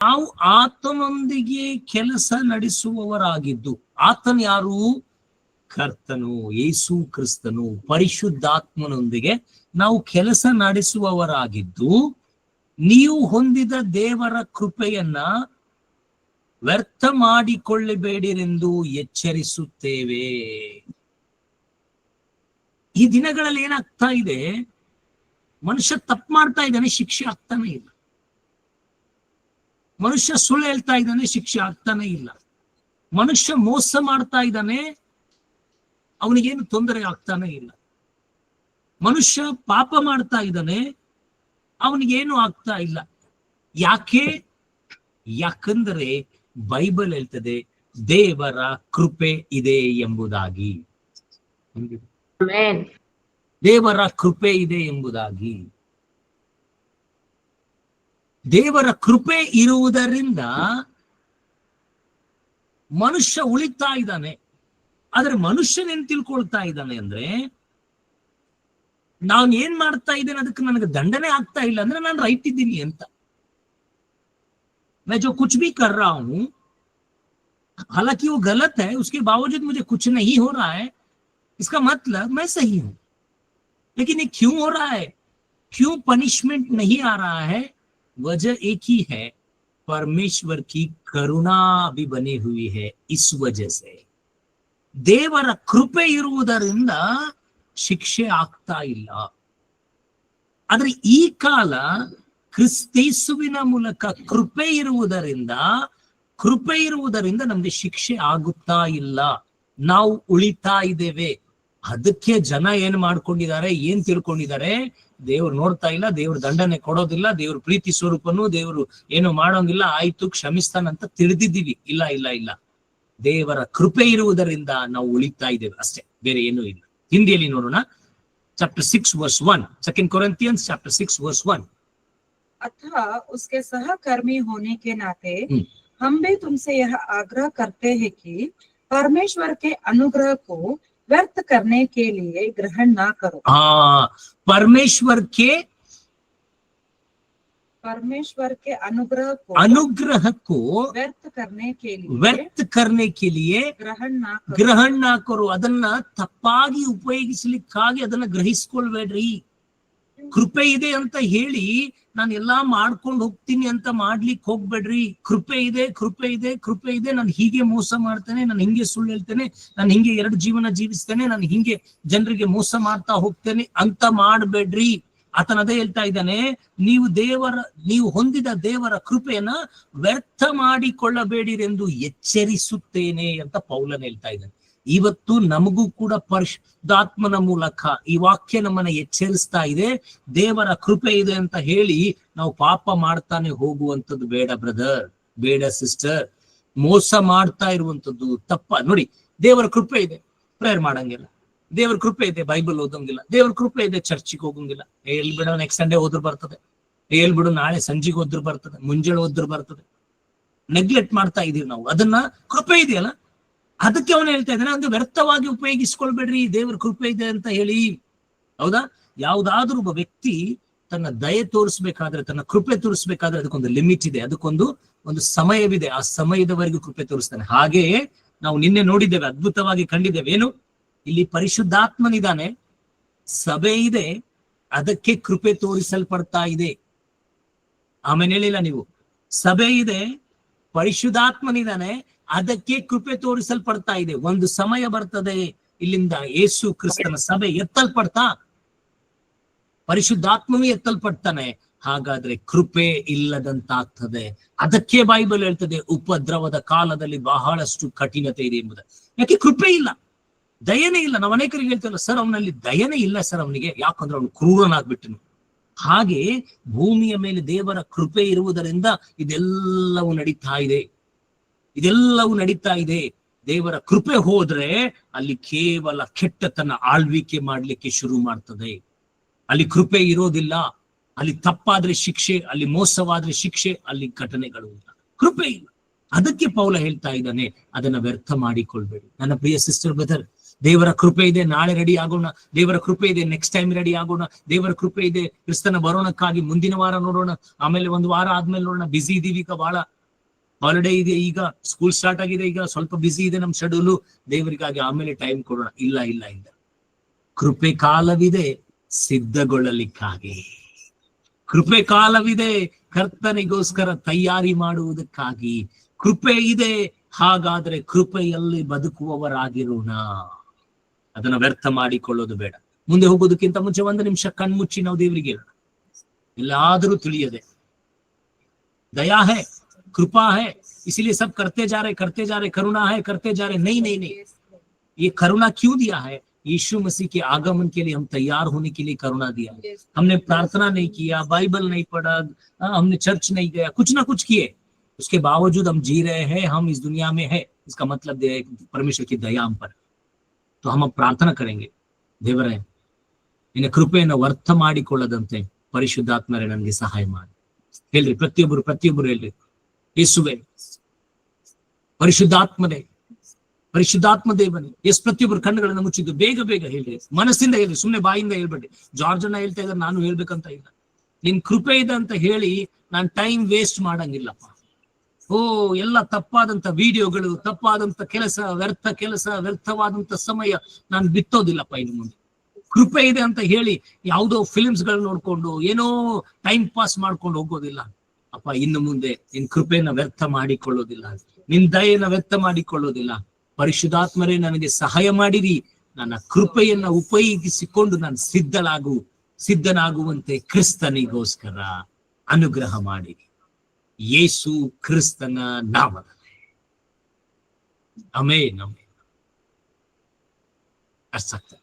ನಾವು ಆತನೊಂದಿಗೆ ಕೆಲಸ ನಡೆಸುವವರಾಗಿದ್ದು, ಆತನ ಯಾರು? ಕರ್ತನು, ಯೇಸು ಕ್ರಿಸ್ತನು, ಪರಿಶುದ್ಧಾತ್ಮನೊಂದಿಗೆ ನಾವು ಕೆಲಸ ನಡೆಸುವವರಾಗಿದ್ದು, ನೀವು ಹೊಂದಿದ ದೇವರ ಕೃಪೆಯನ್ನ ವ್ಯರ್ಥ ಮಾಡಿಕೊಳ್ಳಬೇಡಿರೆಂದು ಎಚ್ಚರಿಸುತ್ತೇವೆ. ಈ ದಿನಗಳಲ್ಲಿ ಏನಾಗ್ತಾ ಇದೆ, ಮನುಷ್ಯ ತಪ್ಪು ಮಾಡ್ತಾ ಇದ್ದಾನೆ, ಶಿಕ್ಷೆ ಆಗ್ತಾನೆ ಇಲ್ಲ. ಮನುಷ್ಯ ಸುಳ್ಳು ಹೇಳ್ತಾ ಇದ್ದಾನೆ, ಶಿಕ್ಷೆ ಆಗ್ತಾನೆ ಇಲ್ಲ. ಮನುಷ್ಯ ಮೋಸ ಮಾಡ್ತಾ ಇದ್ದಾನೆ, ಅವನಿಗೇನು ತೊಂದರೆ ಆಗ್ತಾನೆ ಇಲ್ಲ. ಮನುಷ್ಯ ಪಾಪ ಮಾಡ್ತಾ ಇದ್ದಾನೆ, ಅವನಿಗೇನು ಆಗ್ತಾ ಇಲ್ಲ. ಯಾಕೆ? ಯಾಕಂದರೆ ಬೈಬಲ್ ಹೇಳ್ತದೆ ದೇವರ ಕೃಪೆ ಇದೆ ಎಂಬುದಾಗಿ. ದೇವರ ಕೃಪೆ ಇದೆ ಎಂಬುದಾಗಿ. ದೇವರ ಕೃಪೆ ಇರುವುದರಿಂದ ಮನುಷ್ಯ ಉಳಿತಾ ಇದ್ದಾನೆ. ಆದ್ರೆ ಮನುಷ್ಯನೇನ್ ತಿಳ್ಕೊಳ್ತಾ ಇದ್ದಾನೆ ಅಂದ್ರೆ, ನಾನು ಏನ್ ಮಾಡ್ತಾ ಇದ್ದೇನೆ ಅದಕ್ಕೆ ನನಗೆ ದಂಡನೆ ಆಗ್ತಾ ಇಲ್ಲ ಅಂದ್ರೆ ನಾನು ರೈಟ್ ಇದ್ದೀನಿ ಅಂತ. मैं जो कुछ भी कर रहा हूं, हालांकि वो गलत है, उसके बावजूद मुझे कुछ नहीं हो रहा है, इसका मतलब मैं सही हूं. लेकिन ये क्यों हो रहा है, क्यों पनिशमेंट नहीं आ रहा है? वजह एक ही है, परमेश्वर की करुणा भी बनी हुई है. इस वजह से ದೇವರ ಕೃಪೆ ಇರುವುದರಿಂದ ಶಿಕ್ಷೆ ಆಗ್ತಾ ಇಲ್ಲ. ಆದ್ರೆ ಈ ಕಾಲ ಕ್ರಿಸ್ತೇಸುವಿನ ಮೂಲಕ ಕೃಪೆ ಇರುವುದರಿಂದ ನಮ್ಗೆ ಶಿಕ್ಷೆ ಆಗುತ್ತಾ ಇಲ್ಲ, ನಾವು ಉಳಿತಾ ಇದ್ದೇವೆ. ಅದಕ್ಕೆ ಜನ ಏನ್ ಮಾಡ್ಕೊಂಡಿದ್ದಾರೆ, ಏನ್ ತಿಳ್ಕೊಂಡಿದ್ದಾರೆ, ದೇವ್ರು ನೋಡ್ತಾ ಇಲ್ಲ, ದೇವ್ರು ದಂಡನೆ ಕೊಡೋದಿಲ್ಲ, ದೇವ್ರು ಪ್ರೀತಿ ಸ್ವರೂಪನು, ದೇವ್ರು ಏನು ಮಾಡೋಂಗಿಲ್ಲ, ಆಯ್ತು ಕ್ಷಮಿಸ್ತಾನಂತ ತಿಳಿದಿದ್ದೀವಿ. ಇಲ್ಲ ಇಲ್ಲ ಇಲ್ಲ, ದೇವರ ಕೃಪೆ ಇರುವುದರಿಂದ ನಾವು ಉಳಿತಾ ಇದ್ದೇವೆ ಅಷ್ಟೇ, ಬೇರೆ ಏನೂ ಇಲ್ಲ. ಹಿಂದಿಯಲ್ಲಿ ನೋಡೋಣ, chapter 6 verse 1, 2 Corinthians chapter 6 verse 1. अतः उसके सहकर्मी होने के नाते हम भी तुमसे यह आग्रह करते हैं कि परमेश्वर के अनुग्रह को व्यर्थ करने के लिए ग्रहण ना करो. परमेश्वर के अनुग्रह को व्यर्थ करने के लिए ग्रहण ना करो. ಅದನ್ನ ತಪ್ಪಾಗಿ ಉಪಯೋಗಿಸಲಿಕ್ಕಾಗಿ ಅದನ್ನ ಗ್ರಹಿಸ್ಕೊಳ್ಬೇಡ್ರಿ. ಕೃಪೆ ಇದೆ ಅಂತ ಹೇಳಿ ನಾನು ಎಲ್ಲಾ ಮಾಡ್ಕೊಂಡು ಹೋಗ್ತೀನಿ ಅಂತ ಮಾಡ್ಲಿಕ್ಕೆ ಹೋಗ್ಬೇಡ್ರಿ. ಕೃಪೆ ಇದೆ, ಕೃಪೆ ಇದೆ, ಕೃಪೆ ಇದೆ, ನಾನು ಹೀಗೆ ಮೋಸ ಮಾಡ್ತೇನೆ, ನಾನು ಹಿಂಗೆ ಸುಳ್ಳು ಹೇಳ್ತೇನೆ, ನಾನು ಹಿಂಗೆ 2 ಜೀವನ ಜೀವಿಸ್ತೇನೆ, ನಾನು ಹಿಂಗೆ ಜನರಿಗೆ ಮೋಸ ಮಾಡ್ತಾ ಹೋಗ್ತೇನೆ ಅಂತ ಮಾಡ್ಬೇಡ್ರಿ. ಆತನದೇ ಹೇಳ್ತಾ ಇದ್ದಾನೆ, ನೀವು ಹೊಂದಿದ ದೇವರ ಕೃಪೆಯನ್ನ ವ್ಯರ್ಥ ಮಾಡಿಕೊಳ್ಳಬೇಡಿರೆಂದು ಎಚ್ಚರಿಸುತ್ತೇನೆ ಅಂತ ಪೌಲನ್ ಹೇಳ್ತಾ ಇದ್ದಾನೆ. ಇವತ್ತು ನಮಗೂ ಕೂಡ ಪರಿಶುದ್ಧಾತ್ಮನ ಮೂಲಕ ಈ ವಾಕ್ಯ ನಮ್ಮನ್ನ ಎಚ್ಚರಿಸ್ತಾ ಇದೆ. ದೇವರ ಕೃಪೆ ಇದೆ ಅಂತ ಹೇಳಿ ನಾವು ಪಾಪ ಮಾಡ್ತಾನೆ ಹೋಗುವಂಥದ್ದು ಬೇಡ ಬ್ರದರ್, ಬೇಡ ಸಿಸ್ಟರ್. ಮೋಸ ಮಾಡ್ತಾ ಇರುವಂತದ್ದು ತಪ್ಪ. ನೋಡಿ, ದೇವರ ಕೃಪೆ ಇದೆ, ಪ್ರೇಯರ್ ಮಾಡಂಗಿಲ್ಲ. ದೇವರ ಕೃಪೆ ಇದೆ, ಬೈಬಲ್ ಓದಂಗಿಲ್ಲ. ದೇವರ ಕೃಪೆ ಇದೆ, ಚರ್ಚಿಗೆ ಹೋಗಂಗಿಲ್ಲ. ಹೇಳ್ಬಿಡು ನೆಕ್ಸ್ಟ್ ಸಂಡೇ ಹೋದ್ರು ಬರ್ತದೆ, ಹೇಳ್ಬಿಡು ನಾಳೆ ಸಂಜೆಗೆ ಹೋದ್ರು ಬರ್ತದೆ, ಮುಂಜಾನೆ ಹೋದ್ರು ಬರ್ತದೆ. ನೆಗ್ಲೆಕ್ಟ್ ಮಾಡ್ತಾ ಇದೀವಿ ನಾವು ಅದನ್ನ. ಕೃಪೆ ಇದೆಯಲ್ಲ, ಅದಕ್ಕೆ ಅವನು ಹೇಳ್ತಾ ಇದ್ದಾನೆ, ಅಂದ್ರೆ ವ್ಯರ್ಥವಾಗಿ ಉಪಯೋಗಿಸ್ಕೊಳ್ಬೇಡ್ರಿ ದೇವರ ಕೃಪೆ ಇದೆ ಅಂತ ಹೇಳಿ. ಹೌದಾ? ಯಾವ್ದಾದ್ರೂ ಒಬ್ಬ ವ್ಯಕ್ತಿ ತನ್ನ ದಯೆ ತೋರಿಸ್ಬೇಕಾದ್ರೆ, ತನ್ನ ಕೃಪೆ ತೋರಿಸ್ಬೇಕಾದ್ರೆ ಅದಕ್ಕೊಂದು ಲಿಮಿಟ್ ಇದೆ, ಅದಕ್ಕೊಂದು ಸಮಯವಿದೆ. ಆ ಸಮಯದವರೆಗೂ ಕೃಪೆ ತೋರಿಸ್ತಾನೆ. ಹಾಗೆಯೇ ನಾವು ನಿನ್ನೆ ನೋಡಿದ್ದೇವೆ, ಅದ್ಭುತವಾಗಿ ಕಂಡಿದ್ದೇವೆ. ಏನು? ಇಲ್ಲಿ ಪರಿಶುದ್ಧಾತ್ಮನಿದ್ದಾನೆ, ಸಭೆ ಇದೆ, ಅದಕ್ಕೆ ಕೃಪೆ ತೋರಿಸಲ್ಪಡ್ತಾ ಇದೆ. ಆಮೇಲೆ ಹೇಳಿಲ್ಲ ನೀವು, ಸಭೆ ಇದೆ, ಪರಿಶುದ್ಧಾತ್ಮನಿದ್ದಾನೆ, ಅದಕ್ಕೆ ಕೃಪೆ ತೋರಿಸಲ್ಪಡ್ತಾ ಇದೆ. ಒಂದು ಸಮಯ ಬರ್ತದೆ, ಇಲ್ಲಿಂದ ಯೇಸು ಕ್ರಿಸ್ತನ ಸಭೆ ಎತ್ತಲ್ಪಡ್ತಾ, ಪರಿಶುದ್ಧಾತ್ಮನು ಎತ್ತಲ್ಪಡ್ತಾನೆ. ಹಾಗಾದ್ರೆ ಕೃಪೆ ಇಲ್ಲದಂತಾಗ್ತದೆ. ಅದಕ್ಕೆ ಬೈಬಲ್ ಹೇಳ್ತದೆ ಉಪದ್ರವದ ಕಾಲದಲ್ಲಿ ಬಹಳಷ್ಟು ಕಠಿಣತೆ ಇದೆ ಎಂಬುದು. ಯಾಕೆ? ಕೃಪೆ ಇಲ್ಲ, ದಯನೇ ಇಲ್ಲ. ನಾವು ಅನೇಕರಿಗೆ ಹೇಳ್ತೇವಲ್ಲ, ಸರ್ ಅವನಲ್ಲಿ ದಯನೇ ಇಲ್ಲ ಸರ್ ಅವನಿಗೆ, ಯಾಕಂದ್ರೆ ಅವನು ಕ್ರೂರನಾಗ್ಬಿಟ್ಟನು. ಹಾಗೆ ಭೂಮಿಯ ಮೇಲೆ ದೇವರ ಕೃಪೆ ಇರುವುದರಿಂದ ಇದೆಲ್ಲವೂ ನಡೀತಾ ಇದೆ, ಇದೆಲ್ಲವೂ ನಡೀತಾ ಇದೆ. ದೇವರ ಕೃಪೆ ಹೋದ್ರೆ ಅಲ್ಲಿ ಕೇವಲ ಕೆಟ್ಟತನ ಆಳ್ವಿಕೆ ಮಾಡ್ಲಿಕ್ಕೆ ಶುರು ಮಾಡ್ತದೆ. ಅಲ್ಲಿ ಕೃಪೆ ಇರೋದಿಲ್ಲ. ಅಲ್ಲಿ ತಪ್ಪಾದ್ರೆ ಶಿಕ್ಷೆ, ಅಲ್ಲಿ ಮೋಸವಾದ್ರೆ ಶಿಕ್ಷೆ, ಅಲ್ಲಿ ಘಟನೆಗಳು ಇಲ್ಲ. ಕೃಪೆ ಇಲ್ಲ. ಅದಕ್ಕೆ ಪೌಲ ಹೇಳ್ತಾ ಇದ್ದಾನೆ, ಅದನ್ನ ವ್ಯರ್ಥ ಮಾಡಿಕೊಳ್ಬೇಡಿ. ನನ್ನ ಪ್ರಿಯ ಸಿಸ್ಟರ್ ಬ್ರದರ್, ದೇವರ ಕೃಪೆ ಇದೆ, ನಾಳೆ ರೆಡಿ ಆಗೋಣ. ದೇವರ ಕೃಪೆ ಇದೆ, ನೆಕ್ಸ್ಟ್ ಟೈಮ್ ರೆಡಿ ಆಗೋಣ. ದೇವರ ಕೃಪೆ ಇದೆ, ಕ್ರಿಸ್ತನ ಬರೋಣಕ್ಕಾಗಿ ಮುಂದಿನ ವಾರ ನೋಡೋಣ, ಆಮೇಲೆ ಒಂದು ವಾರ ಆದ್ಮೇಲೆ ನೋಡೋಣ. ಬಿಸಿ ಇದೀವಿ, ಈಗ ಬಹಳ ಹಾಲಿಡೇ ಇದೆ, ಈಗ ಸ್ಕೂಲ್ ಸ್ಟಾರ್ಟ್ ಆಗಿದೆ, ಈಗ ಸ್ವಲ್ಪ ಬಿಸಿ ಇದೆ ನಮ್ ಶೆಡ್ಯೂಲು, ದೇವರಿಗಾಗಿ ಆಮೇಲೆ ಟೈಮ್ ಕೊಡೋಣ. ಇಲ್ಲ ಇಲ್ಲ ಇಲ್ಲ, ಕೃಪೆ ಕಾಲವಿದೆ ಸಿದ್ಧಗೊಳ್ಳಲಿಕ್ಕಾಗಿ. ಕೃಪೆ ಕಾಲವಿದೆ ಕರ್ತನಿಗೋಸ್ಕರ ತಯಾರಿ ಮಾಡುವುದಕ್ಕಾಗಿ. ಕೃಪೆ ಇದೆ, ಹಾಗಾದ್ರೆ ಕೃಪೆಯಲ್ಲಿ ಬದುಕುವವರಾಗಿರೋಣ. ಅದನ್ನ ವ್ಯರ್ಥ ಮಾಡಿಕೊಳ್ಳೋದು ಬೇಡ. ಮುಂದೆ ಹೋಗೋದಕ್ಕಿಂತ ಮುಂಚೆ 1 ನಿಮಿಷ ಕಣ್ಮುಚ್ಚಿ ನಾವು ದೇವರಿಗೆ ಹೇಳೋಣ. ಎಲ್ಲಾದರೂ ತಿಳಿಯದೆ, दया है, कृपा है, इसीलिए सब करते जा रहे, करुणा है, करते जा रहे. नहीं नहीं नहीं, ये करुणा क्यों दिया है? यीशु मसीह के आगमन के लिए हम तैयार होने के लिए करुणा दिया है. हमने प्रार्थना नहीं किया, बाइबल नहीं पढ़ा, हमने चर्च नहीं गया, कुछ ना कुछ किए, उसके बावजूद हम जी रहे हैं, हम इस दुनिया में है. इसका मतलब परमेश्वर की दया हम पर. तो हम अब प्रार्थना करेंगे, ದೇವರೇ ನಿನ್ನ ಕೃಪೆಯನ್ನು ವ್ಯರ್ಥ ಮಾಡಿಕೊಳ್ಳದಂತೆ ಪರಿಶುದ್ಧಾತ್ಮರೇ ನನಗೆ ಸಹಾಯ ಮಾಡಿ. ಹೇಳ್ರಿ, ಪ್ರತಿಯೊಬ್ಬರು ಹೇಳ್ರಿ, ಯೇಸುವೆ, ಪರಿಶುದ್ಧಾತ್ಮನೇ, ಪರಿಶುದ್ಧಾತ್ಮ ದೇವನೇ. ಎಸ್ ಪ್ರತಿಯೊಬ್ಬರು ಕಣ್ಣುಗಳನ್ನು ಮುಚ್ಚಿದ್ದು ಬೇಗ ಬೇಗ ಹೇಳ್ರಿ, ಮನಸ್ಸಿಂದ ಹೇಳ್ರಿ, ಸುಮ್ನೆ ಬಾಯಿಂದ ಹೇಳ್ಬೇಡಿ. ಜಾರ್ಜ್ ಅನ್ನ ಹೇಳ್ತಾ ಇದ್ದಾರೆ, ನಾನು ಹೇಳ್ಬೇಕಂತ ಇಲ್ಲ. ನಿನ್ ಕೃಪೆ ಇದೆ ಅಂತ ಹೇಳಿ ನಾನು ಟೈಮ್ ವೇಸ್ಟ್ ಮಾಡಂಗಿಲ್ಲಪ್ಪ. ಎಲ್ಲ ತಪ್ಪಾದಂತ ವಿಡಿಯೋಗಳು, ತಪ್ಪಾದಂತ ಕೆಲಸ, ವ್ಯರ್ಥವಾದಂತ ಸಮಯ ನಾನು ಬಿತ್ತೋದಿಲ್ಲಪ್ಪ ಇನ್ನು ಮುಂದೆ. ಕೃಪೆ ಇದೆ ಅಂತ ಹೇಳಿ ಯಾವುದೋ ಫಿಲ್ಮ್ಸ್ ಗಳು ನೋಡ್ಕೊಂಡು ಏನೋ ಟೈಮ್ ಪಾಸ್ ಮಾಡ್ಕೊಂಡು ಹೋಗೋದಿಲ್ಲ ಅಪ್ಪ. ಇನ್ನು ಮುಂದೆ ನಿನ್ ಕೃಪೆಯನ್ನ ವ್ಯರ್ಥ ಮಾಡಿಕೊಳ್ಳೋದಿಲ್ಲ, ನಿನ್ ದಯೆಯನ್ನ ವ್ಯರ್ಥ ಮಾಡಿಕೊಳ್ಳೋದಿಲ್ಲ. ಪರಿಶುದ್ಧಾತ್ಮರೇ ನನಗೆ ಸಹಾಯ ಮಾಡಿರಿ, ನನ್ನ ಕೃಪೆಯನ್ನ ಉಪಯೋಗಿಸಿಕೊಂಡು ನಾನು ಸಿದ್ಧನಾಗುವಂತೆ ಕ್ರಿಸ್ತನಿಗೋಸ್ಕರ ಅನುಗ್ರಹ ಮಾಡಿರಿ. ಯೇಸು ಕ್ರಿಸ್ತನ ನಾಮದಲ್ಲಿ ಆಮೆನ್. ಅರ್ಥ ಆಗ್ತದೆ.